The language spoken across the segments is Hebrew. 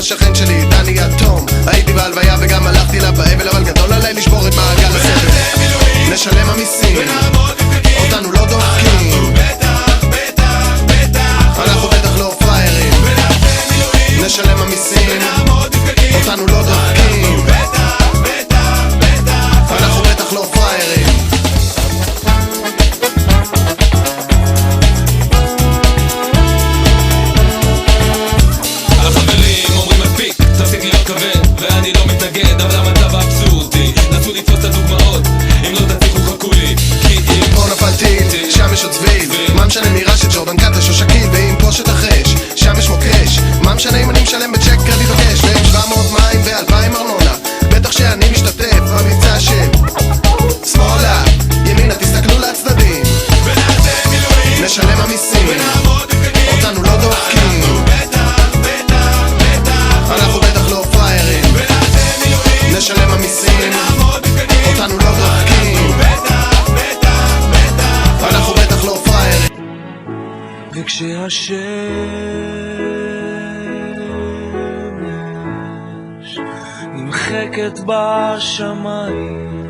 השכן שלי, דני יתום. הייתי בהלוויה וגם הלכתי לה באבל, אבל גדול עליי לשבור את מעגל הסבל. נשלם המיסים, אותנו לא דופקים, אנחנו בטח לא פריירים. נשלם המיסים, אותנו לא דופקים, אנחנו בטח לא פריירים. החברים אומרים מספיק, תפסיק להיות כבד, ואני לא מתנגד, אבל המצב האבסורדי. נסו לתפוס את הדוגמאות, אם לא תצליחו חכו לי, כי אם פה נפלתי, שם יש עוד צביל, מה משנה מירה של ג'ורדן קטש או שקיל, ואם פה שתחש, שם יש מוקש, מה משנה אם אני משלם בצ'ק קרדיט או קש, ועם 700 מים ו2,000 ארנונה, בטח שאני משתתף במבצע של שמאלה, ימינה, תסתכלו לצדדים, נשלם המיסים, אותנו לא דופקים, אנחנו בטח לא פריירים. נשלם המיסים, אותנו לא דופקים, אנחנו בטח לא פריירים. וכשהשמש נמחקת בשמיים,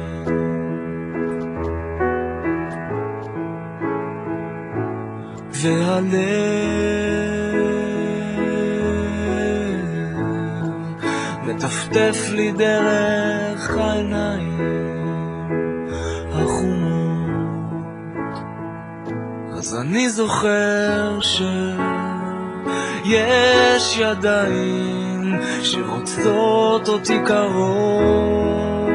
והלב מטפטף לי דרך העיניים החומות, אז אני זוכר שיש ידיים שרוצות אותי קרוב,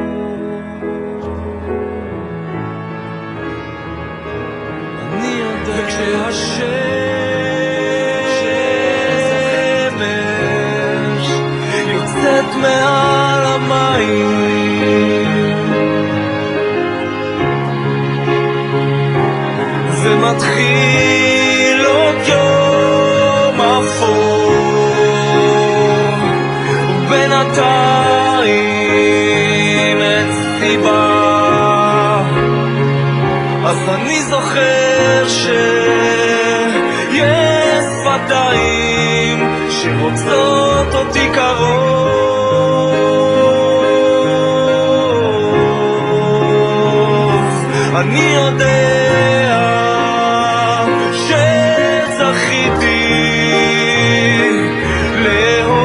אני יודע. וכשהשמש יוצאת מעל המים ומתחיל עוד יום אפור, ובינתיים אין סיבה, אז אני זוכר שיש שפתיים שרוצות אותי קרוב, אני יודע שזכיתי לאהוב.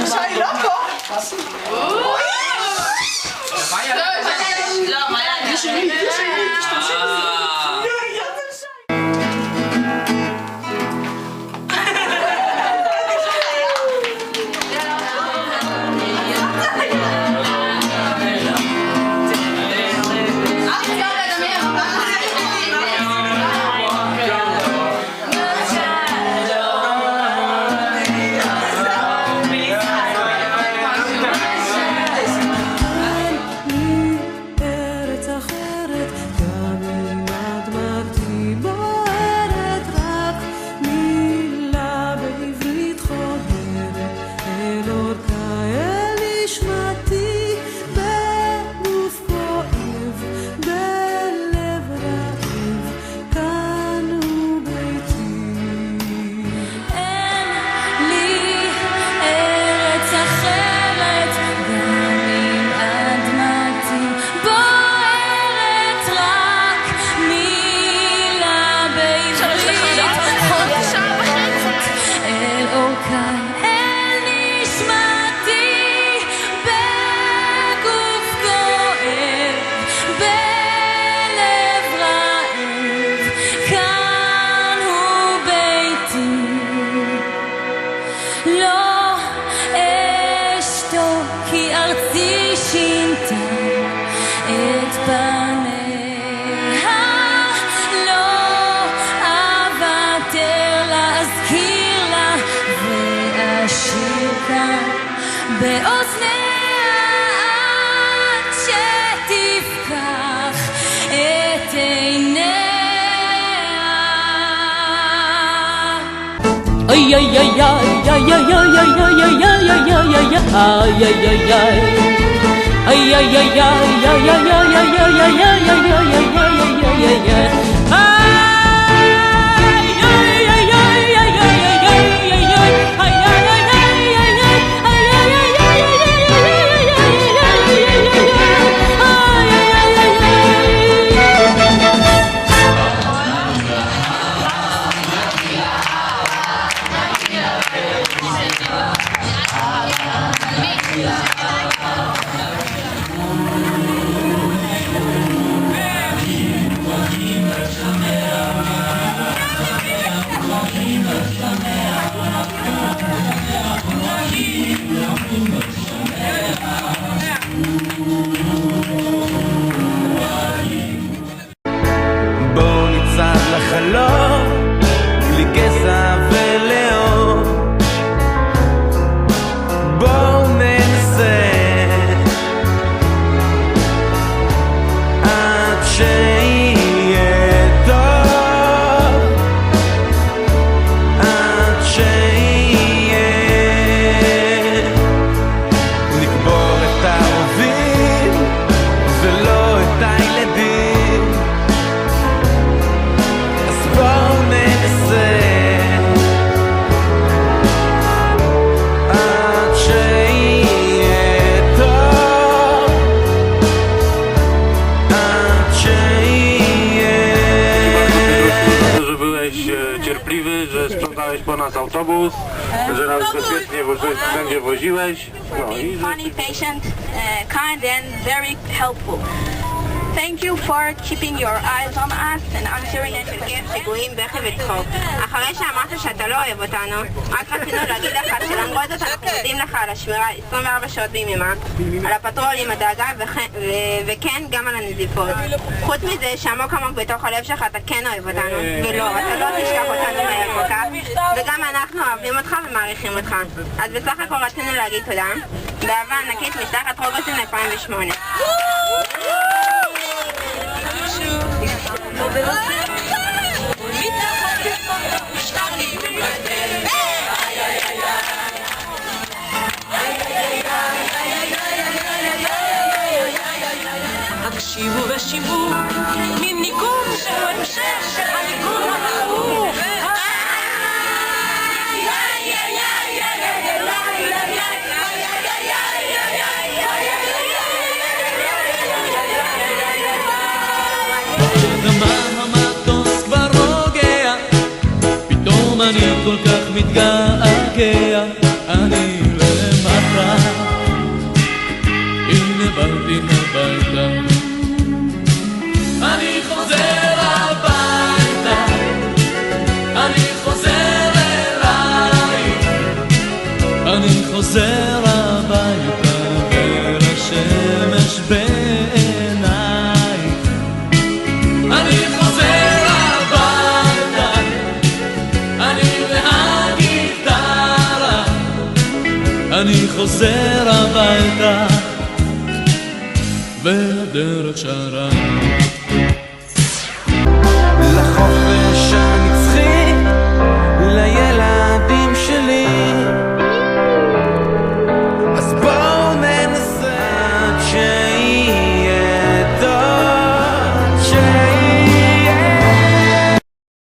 שי לא פה. ay ay ay ay ay ay ay ay ay ay ay ay שלום, בלי גזע ולאום. בואו ננסה עד שיהיה טוב, עד שיהיה. נקבור את הערבים ולא את הילדים, אז בואו ננסה עד שיהיה טוב, עד שיהיה. Że byłeś cierpliwy, że sprzątałeś po nas autobus, że nas bezpiecznie wszędzie woziłeś. No i że... Funny, patient, kind and very helpful. Thank you for keeping your eyes on us and answering את של כיף, שיגועים, בכי וצחוק. אחרי שאמרת שאתה לא אוהב אותנו, רק רצינו להגיד לך שלמרות זאת אנחנו מודים לך על השמירה 24 שעות ביממה, על הפטרולים, הדאגה וכן גם על הנזיפות. חוץ מזה שעמוק עמוק בתוך הלב שלך אתה כן אוהב אותנו, ולא, אתה לא תשכח אותנו מהר כל כך, וגם אנחנו אוהבים אותך ומעריכים אותך. אז בסך הכל רצינו להגיד תודה. באהבה ענקית, משלחת רוגוסים 2008. הקשיבו ושיבו מן ניגון שהוא המשך של הניגון ההוא. המטוס כבר רוגע, פתאום אני כל כך מתגעגע, אני למטה, הנה באתי הביתה, אני חוזר הביתה, אני חוזר אלייך, אני חוזר הביתה ולשמש בעינייך, אני חוזר הביתה, אני והגיטרה, אני חוזר הביתה והדרך שרה.